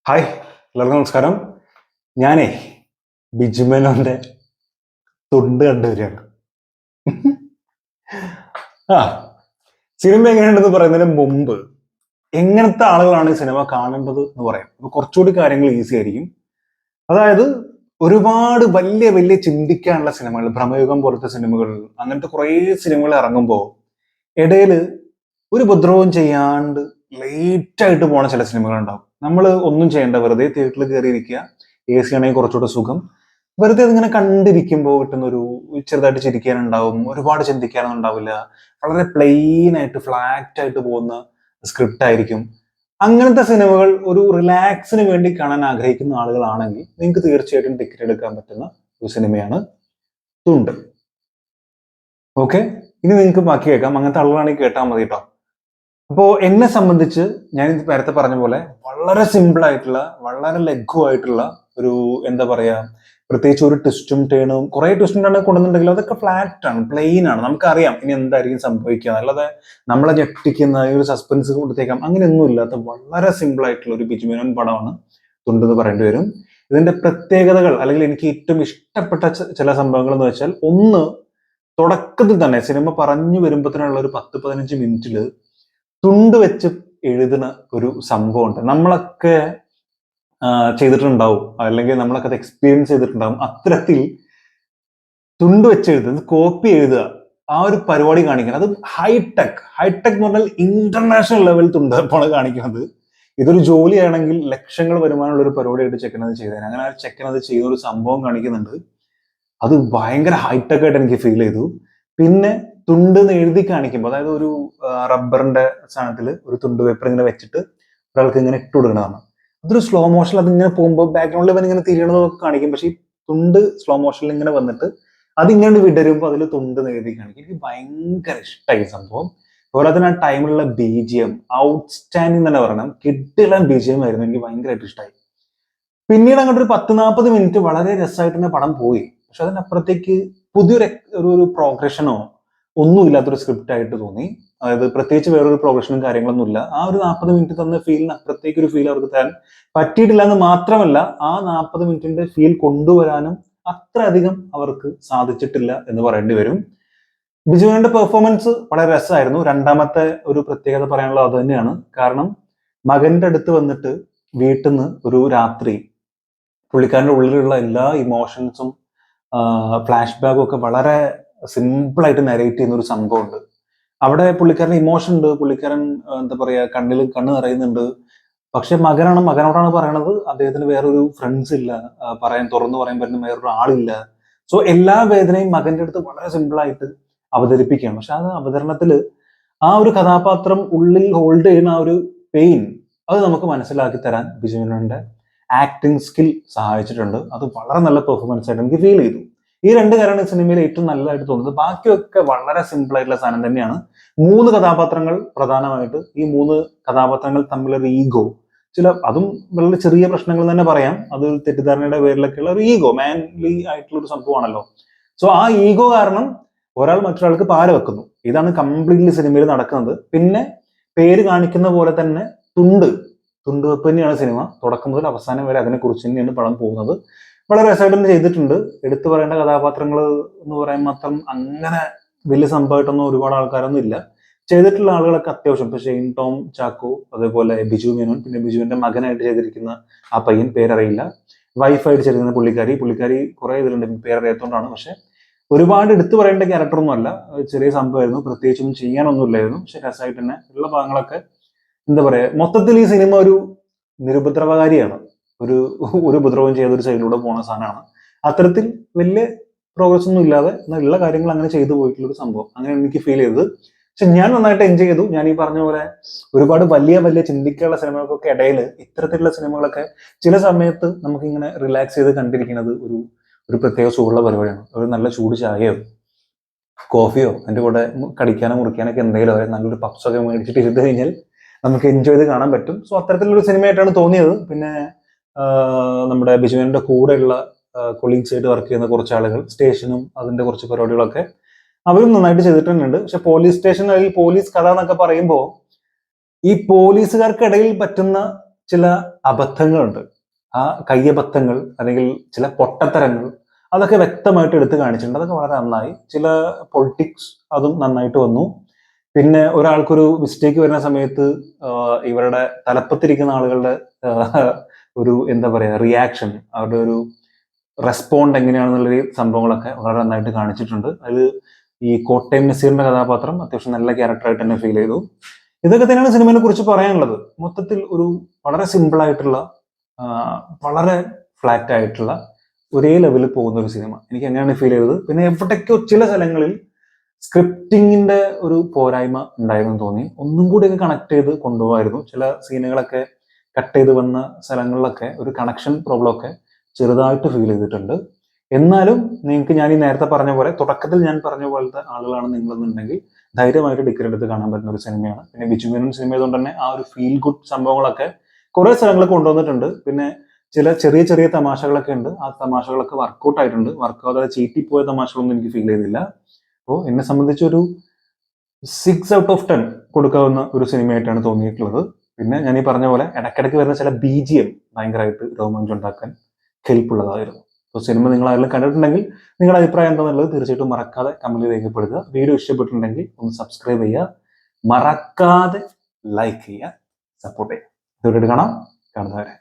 Hi, എല്ലാവർക്കും നമസ്കാരം. ഞാനേ ബിജുമേനോന്റെ തുണ്ട് കണ്ടുവരികയാണ്. ആ സിനിമ എങ്ങനെയുണ്ടെന്ന് പറയുന്നതിന് മുമ്പ് എങ്ങനത്തെ ആളുകളാണ് ഈ സിനിമ കാണേണ്ടത് എന്ന് പറയാം. അപ്പൊ കുറച്ചുകൂടി കാര്യങ്ങൾ ഈസി ആയിരിക്കും. അതായത് ഒരുപാട് വലിയ വലിയ ചിന്തിക്കാനുള്ള സിനിമകൾ, ഭ്രമയുഗം പോലത്തെ സിനിമകൾ, അങ്ങനത്തെ കുറേ സിനിമകൾ ഇറങ്ങുമ്പോൾ ഇടയിൽ ഒരു ഉപദ്രവവും ചെയ്യാണ്ട് ലേറ്റ് ആയിട്ട് പോണ ചില സിനിമകൾ ഉണ്ടാവും. നമ്മൾ ഒന്നും ചെയ്യേണ്ട, വെറുതെ തിയേറ്ററിൽ കയറിയിരിക്കുക, എ സി ആണെങ്കിൽ കുറച്ചുകൂടെ സുഖം. വെറുതെ അതിങ്ങനെ കണ്ടിരിക്കുമ്പോൾ കിട്ടുന്ന ഒരു ചെറുതായിട്ട് ചിരിക്കാനുണ്ടാവും, ഒരുപാട് ചിന്തിക്കാനൊന്നും ഉണ്ടാവില്ല. വളരെ പ്ലെയിൻ ആയിട്ട് ഫ്ലാറ്റ് ആയിട്ട് പോകുന്ന സ്ക്രിപ്റ്റ് ആയിരിക്കും. അങ്ങനത്തെ സിനിമകൾ ഒരു റിലാക്സിന് വേണ്ടി കാണാൻ ആഗ്രഹിക്കുന്ന ആളുകളാണെങ്കിൽ നിങ്ങൾക്ക് തീർച്ചയായിട്ടും ടിക്കറ്റ് എടുക്കാൻ പറ്റുന്ന ഒരു സിനിമയാണ് തുണ്ട്. ഓക്കെ, ഇനി നിങ്ങൾക്ക് ബാക്കി കേൾക്കാം. അങ്ങനത്തെ ആളുകളാണെങ്കിൽ കേട്ടാൽ മതി കേട്ടോ. അപ്പോ എന്നെ സംബന്ധിച്ച് ഞാൻ നേരത്തെ പറഞ്ഞ പോലെ വളരെ സിമ്പിൾ ആയിട്ടുള്ള, വളരെ ലഘുവായിട്ടുള്ള ഒരു, എന്താ പറയാ, പ്രത്യേകിച്ച് ഒരു ട്വിസ്റ്റും ടേണും, കുറെ ട്വിസ്റ്റും ടേണും കൊണ്ടുവന്നിട്ടുണ്ടെങ്കിലും അതൊക്കെ ഫ്ലാറ്റ് ആണ്, പ്ലെയിൻ ആണ്. നമുക്കറിയാം ഇനി എന്തായിരിക്കും സംഭവിക്കുക, അല്ലാതെ നമ്മളെ ഞെട്ടിക്കുന്ന ഒരു സസ്പെൻസ് കൊടുത്തേക്കാം, അങ്ങനെയൊന്നും ഇല്ലാത്ത വളരെ സിമ്പിൾ ആയിട്ടുള്ള ഒരു ബിജുമേനോൻ പടമാണ് തുണ്ട് എന്ന് പറയേണ്ടി വരും. ഇതിന്റെ പ്രത്യേകതകൾ, അല്ലെങ്കിൽ എനിക്ക് ഏറ്റവും ഇഷ്ടപ്പെട്ട ചില സംഭവങ്ങൾ എന്ന് വെച്ചാൽ, ഒന്ന്, തുടക്കത്തിൽ തന്നെ സിനിമ പറഞ്ഞു വരുമ്പോഴത്തേനുള്ള ഒരു 10-15 മിനിറ്റില് തുണ്ട് വെച്ച് എഴുതുന്ന ഒരു സംഭവമുണ്ട്. നമ്മളൊക്കെ ചെയ്തിട്ടുണ്ടാവും, അല്ലെങ്കിൽ നമ്മളൊക്കെ അത് എക്സ്പീരിയൻസ് ചെയ്തിട്ടുണ്ടാവും. അത്തരത്തിൽ തുണ്ട് വെച്ച് എഴുതുന്നത്, കോപ്പി എഴുതുക, ആ ഒരു പരിപാടി കാണിക്കുന്നത്, അത് ഹൈടെക് എന്ന് പറഞ്ഞാൽ ഇന്റർനാഷണൽ ലെവൽ തുണ്ടപ്പാണ് കാണിക്കുന്നത്. ഇതൊരു ജോലിയാണെങ്കിൽ ലക്ഷങ്ങൾ വരുമാനമുള്ള ഒരു പരിപാടിയായിട്ട് ചെക്കനത് ചെയ്തേനെ. അങ്ങനെ ആ ചെക്കനത് ചെയ്യുന്ന ഒരു സംഭവം കാണിക്കുന്നുണ്ട്. അത് ഭയങ്കര ഹൈടെക് ആയിട്ട് എനിക്ക് ഫീൽ ചെയ്തു. പിന്നെ തുണ്ട് എന്ന് എഴുതി കാണിക്കുമ്പോൾ, അതായത് ഒരു റബ്ബറിന്റെ സാധനത്തിൽ ഒരു തുണ്ട് പേപ്പർ ഇങ്ങനെ വെച്ചിട്ട് ഒരാൾക്ക് ഇങ്ങനെ ഇട്ട് കൊടുക്കണതാണ്. അതൊരു സ്ലോ മോഷൻ, അതിങ്ങനെ പോകുമ്പോൾ ബാക്ക്ഗ്രൗണ്ടിൽ ഇവൻ ഇങ്ങനെ തിരിയണതൊക്കെ കാണിക്കും. പക്ഷെ ഈ തുണ്ട് സ്ലോ മോഷനിൽ ഇങ്ങനെ വന്നിട്ട് അതിങ്ങനെ വിടരുമ്പോൾ അതിൽ തുണ്ട് എന്ന് എഴുതി കാണിക്കും. എനിക്ക് ഭയങ്കര ഇഷ്ടമായി സംഭവം. അതുപോലെ തന്നെ ആ ടൈമിലുള്ള BGM ഔട്ട്സ്റ്റാൻഡിങ് തന്നെ പറയണം. കിടിലൻ BGM ആയിരുന്നു, എനിക്ക് ഭയങ്കരമായിട്ട് ഇഷ്ടമായി. പിന്നീട് അങ്ങോട്ട് ഒരു 10-40 മിനിറ്റ് വളരെ രസമായിട്ട് തന്നെ പടം പോയി. പക്ഷെ അതിനപ്പുറത്തേക്ക് പുതിയൊരു ഒരു പ്രോഗ്രഷനോ ഒന്നും ഇല്ലാത്തൊരു സ്ക്രിപ്റ്റ് ആയിട്ട് തോന്നി. അതായത് പ്രത്യേകിച്ച് വേറൊരു പ്രോഗ്രഷനും കാര്യങ്ങളൊന്നും ഇല്ല. ആ ഒരു 40 മിനിറ്റ് തന്ന ഫീലിന് അപ്പുറത്തേക്ക് ഒരു ഫീൽ അവർക്ക് തരാൻ പറ്റിയിട്ടില്ല എന്ന് മാത്രമല്ല, ആ 40 മിനിറ്റിന്റെ ഫീൽ കൊണ്ടുവരാനും അത്ര അധികം അവർക്ക് സാധിച്ചിട്ടില്ല എന്ന് പറയേണ്ടി വരും. ബിജുവിന്റെ പെർഫോമൻസ് വളരെ രസമായിരുന്നു. രണ്ടാമത്തെ ഒരു പ്രത്യേകത പറയാനുള്ളത് അത് തന്നെയാണ്. കാരണം മകന്റെ അടുത്ത് വന്നിട്ട് വീട്ടിൽ നിന്ന് ഒരു രാത്രി പുള്ളിക്കാരന്റെ ഉള്ളിലുള്ള എല്ലാ ഇമോഷൻസും ഫ്ലാഷ് ബാക്കും ഒക്കെ വളരെ സിമ്പിൾ ആയിട്ട് നരേറ്റ് ചെയ്യുന്ന ഒരു സംഭവമുണ്ട്. അവിടെ പുള്ളിക്കാരൻ ഇമോഷൻ ഉണ്ട്, പുള്ളിക്കാരൻ എന്താ പറയാ, കണ്ണ് നിറയുന്നുണ്ട്. പക്ഷെ മകനോടാണ് പറയണത് അദ്ദേഹത്തിന് വേറൊരു ഫ്രണ്ട്സ് ഇല്ല, തുറന്നു പറയാൻ പറ്റുന്ന വേറൊരു ആളില്ല. സോ എല്ലാ വേദനയും മകന്റെ അടുത്ത് വളരെ സിമ്പിൾ ആയിട്ട് അവതരിപ്പിക്കുകയാണ്. പക്ഷെ ആ അവതരണത്തില് ആ ഒരു കഥാപാത്രം ഉള്ളിൽ ഹോൾഡ് ചെയ്യുന്ന ആ ഒരു പെയിൻ, അത് നമുക്ക് മനസ്സിലാക്കി തരാൻ ബിജുവിന്റെ ആക്ടിങ് സ്കിൽ സഹായിച്ചിട്ടുണ്ട്. അത് വളരെ നല്ല പെർഫോമൻസ് ആയിട്ട് എനിക്ക് ഫീൽ ചെയ്തു. ഈ രണ്ട് കാര്യമാണ് സിനിമയിൽ ഏറ്റവും നല്ലതായിട്ട് തോന്നുന്നത്. ബാക്കിയൊക്കെ വളരെ സിമ്പിൾ ആയിട്ടുള്ള സാധനം തന്നെയാണ്. 3 കഥാപാത്രങ്ങൾ പ്രധാനമായിട്ട്, ഈ 3 കഥാപാത്രങ്ങൾ തമ്മിലൊരു ഈഗോ, അതും വളരെ ചെറിയ പ്രശ്നങ്ങൾ തന്നെ പറയാം. അത് തെറ്റിദ്ധാരണയുടെ പേരിലൊക്കെയുള്ള ഒരു ഈഗോ, മാൻലി ആയിട്ടുള്ള ഒരു സംഭവമാണല്ലോ. സോ ആ ഈഗോ കാരണം ഒരാൾ മറ്റൊരാൾക്ക് പാര വെക്കുന്നു. ഇതാണ് കംപ്ലീറ്റ്ലി സിനിമയിൽ നടക്കുന്നത്. പിന്നെ പേര് കാണിക്കുന്ന പോലെ തന്നെ തുണ്ടുവെപ്പ് തന്നെയാണ് സിനിമ. തുടക്കം മുതൽ അവസാനം വരെ അതിനെക്കുറിച്ച് തന്നെയാണ് പടം പോകുന്നത്. വളരെ രസമായിട്ട് തന്നെ ചെയ്തിട്ടുണ്ട്. എടുത്തു പറയേണ്ട കഥാപാത്രങ്ങൾ എന്ന് പറയാൻ മാത്രം അങ്ങനെ വലിയ സംഭവമായിട്ടൊന്നും ഒരുപാട് ആൾക്കാരൊന്നും ഇല്ല. ചെയ്തിട്ടുള്ള ആളുകളൊക്കെ അത്യാവശ്യം, ഇപ്പൊ ഷെയ്ൻ ടോം ചാക്കോ, അതേപോലെ ബിജു മേനോൻ, പിന്നെ ബിജുവിന്റെ മകനായിട്ട് ചെയ്തിരിക്കുന്ന ആ പയ്യൻ, പേരറിയില്ല. വൈഫായിട്ട് ചെയ്തിരിക്കുന്ന പുള്ളിക്കാരി കുറെ ഇതിലുണ്ട്, പേരറിയാത്തതുകൊണ്ടാണ്. പക്ഷെ ഒരുപാട് എടുത്തു പറയേണ്ട ക്യാരക്ടറൊന്നും അല്ല, ചെറിയ സംഭവമായിരുന്നു, പ്രത്യേകിച്ചൊന്നും ചെയ്യാനൊന്നും ഇല്ലായിരുന്നു. പക്ഷെ രസമായിട്ട് തന്നെ ഉള്ള ഭാഗങ്ങളൊക്കെ, എന്താ പറയാ, മൊത്തത്തിൽ ഈ സിനിമ ഒരു നിരുപദ്രവകാരിയാണ്. ഒരു ഒരു ഉപദ്രവം ചെയ്ത ഒരു സൈഡിലൂടെ പോണ സാധനമാണ്. അത്തരത്തിൽ വലിയ പ്രോഗ്രസ് ഒന്നും ഇല്ലാതെ എന്നാൽ ഉള്ള കാര്യങ്ങൾ അങ്ങനെ ചെയ്തു പോയിട്ടുള്ള ഒരു സംഭവം, അങ്ങനെ എനിക്ക് ഫീൽ ചെയ്തത്. പക്ഷെ ഞാൻ നന്നായിട്ട് എൻജോയ് ചെയ്തു. ഞാൻ ഈ പറഞ്ഞ പോലെ ഒരുപാട് വലിയ വലിയ ചിന്തിക്കാനുള്ള സിനിമകൾക്കൊക്കെ ഇടയിൽ ഇത്തരത്തിലുള്ള സിനിമകളൊക്കെ ചില സമയത്ത് നമുക്കിങ്ങനെ റിലാക്സ് ചെയ്ത് കണ്ടിരിക്കുന്നത് ഒരു പ്രത്യേക സുഖമുള്ള പരിപാടിയാണ്. ഒരു നല്ല ചൂട് ചായയോ കോഫിയോ അതിന്റെ കൂടെ കടിക്കാനോ മുറിക്കാനൊക്കെ എന്തെങ്കിലും നല്ലൊരു പപ്സൊക്കെ മേടിച്ചിട്ട് ഇരുന്ന് കഴിഞ്ഞാൽ നമുക്ക് എൻജോയ് ചെയ്ത് കാണാൻ പറ്റും. സോ അത്തരത്തിലൊരു സിനിമയായിട്ടാണ് തോന്നിയത്. പിന്നെ നമ്മുടെ ബിജുവിന്റെ കൂടെയുള്ള കൊളീഗ്സ് ആയിട്ട് വർക്ക് ചെയ്യുന്ന കുറച്ച് ആളുകൾ, സ്റ്റേഷനും അതിന്റെ കുറച്ച് പരിപാടികളൊക്കെ അവരും നന്നായിട്ട് ചെയ്തിട്ടുണ്ട്. പക്ഷെ പോലീസ് സ്റ്റേഷൻ അല്ലെങ്കിൽ പോലീസ് കഥ എന്നൊക്കെ പറയുമ്പോൾ ഈ പോലീസുകാർക്കിടയിൽ പറ്റുന്ന ചില അബദ്ധങ്ങളുണ്ട്. ആ കയ്യബദ്ധങ്ങൾ അല്ലെങ്കിൽ ചില പൊട്ടത്തരങ്ങൾ അതൊക്കെ വ്യക്തമായിട്ട് എടുത്തു കാണിച്ചിട്ടുണ്ട്. അതൊക്കെ വളരെ നന്നായി. ചില പൊളിറ്റിക്സ് അതും നന്നായിട്ട് വന്നു. പിന്നെ ഒരാൾക്കൊരു മിസ്റ്റേക്ക് വരുന്ന സമയത്ത് ഇവരുടെ തലപ്പത്തിരിക്കുന്ന ആളുകളുടെ ഒരു എന്താ പറയാ റിയാക്ഷൻ, അവരുടെ ഒരു റെസ്പോണ്ട് എങ്ങനെയാണെന്നുള്ള സംഭവങ്ങളൊക്കെ വളരെ നന്നായിട്ട് കാണിച്ചിട്ടുണ്ട്. അത് ഈ കോട്ടയം നസീറിന്റെ കഥാപാത്രം അത്യാവശ്യം നല്ല ക്യാരക്ടറായിട്ട് തന്നെ ഫീൽ ചെയ്തു. ഇതൊക്കെ തന്നെയാണ് സിനിമയെ കുറിച്ച് പറയാനുള്ളത്. മൊത്തത്തിൽ ഒരു വളരെ സിമ്പിൾ ആയിട്ടുള്ള വളരെ ഫ്ലാറ്റ് ആയിട്ടുള്ള ഒരേ ലെവലിൽ പോകുന്ന ഒരു സിനിമ. എനിക്ക് അങ്ങനെയാണ് ഫീൽ ചെയ്തത്. പിന്നെ എവിടേക്കോ ചില സ്ഥലങ്ങളിൽ സ്ക്രിപ്റ്റിങ്ങിന്റെ ഒരു പോരായ്മ ഉണ്ടായിരുന്നു തോന്നി. ഒന്നും കൂടിയൊക്കെ കണക്ട് ചെയ്ത് കൊണ്ടുപോകായിരുന്നു. ചില സീനുകളൊക്കെ കട്ട് ചെയ്ത് വന്ന സ്ഥലങ്ങളിലൊക്കെ ഒരു കണക്ഷൻ പ്രോബ്ലം ഒക്കെ ചെറുതായിട്ട് ഫീൽ ചെയ്തിട്ടുണ്ട്. എന്നാലും നിങ്ങൾക്ക് ഞാൻ ഈ നേരത്തെ പറഞ്ഞ പോലെ, തുടക്കത്തിൽ ഞാൻ പറഞ്ഞ പോലത്തെ ആളുകളാണ് നിങ്ങളെന്നുണ്ടെങ്കിൽ ധൈര്യമായിട്ട് ടിക്കറ്റ് എടുത്ത് കാണാൻ പറ്റുന്ന ഒരു സിനിമയാണ്. പിന്നെ ബിജു മേനോൻ സിനിമ ആയതുകൊണ്ട് തന്നെ ആ ഒരു ഫീൽ ഗുഡ് സംഭവങ്ങളൊക്കെ കുറെ സ്ഥലങ്ങൾ കൊണ്ടുവന്നിട്ടുണ്ട്. പിന്നെ ചില ചെറിയ ചെറിയ തമാശകളൊക്കെ ഉണ്ട്. ആ തമാശകളൊക്കെ വർക്കൗട്ട് ആയിട്ടുണ്ട്. വർക്കൗട്ട് ചീറ്റിപ്പോയ തമാശകളൊന്നും എനിക്ക് ഫീൽ ചെയ്തില്ല. അപ്പോൾ എന്നെ സംബന്ധിച്ച് ഒരു 6 ഔട്ട് ഓഫ് 10 കൊടുക്കാവുന്ന ഒരു സിനിമയായിട്ടാണ് തോന്നിയിട്ടുള്ളത്. പിന്നെ ഞാൻ ഈ പറഞ്ഞ പോലെ ഇടയ്ക്കിടയ്ക്ക് വരുന്ന ചില BGM ഭയങ്കരമായിട്ട് രോമാഞ്ചം ഉണ്ടാക്കാൻ ഹെൽപ്പ് ഉള്ളതായിരുന്നു. അപ്പോൾ സിനിമ നിങ്ങൾ ആരെങ്കിലും കണ്ടിട്ടുണ്ടെങ്കിൽ നിങ്ങളുടെ അഭിപ്രായം എന്താണെന്നുള്ളത് തീർച്ചയായിട്ടും മറക്കാതെ കമന്റ് രേഖപ്പെടുത്തുക. വീഡിയോ ഇഷ്ടപ്പെട്ടിട്ടുണ്ടെങ്കിൽ ഒന്ന് സബ്സ്ക്രൈബ് ചെയ്യുക, മറക്കാതെ ലൈക്ക് ചെയ്യുക, സപ്പോർട്ട് ചെയ്യുക. ഇതോടെ കാണാം. കാണുന്നവരെ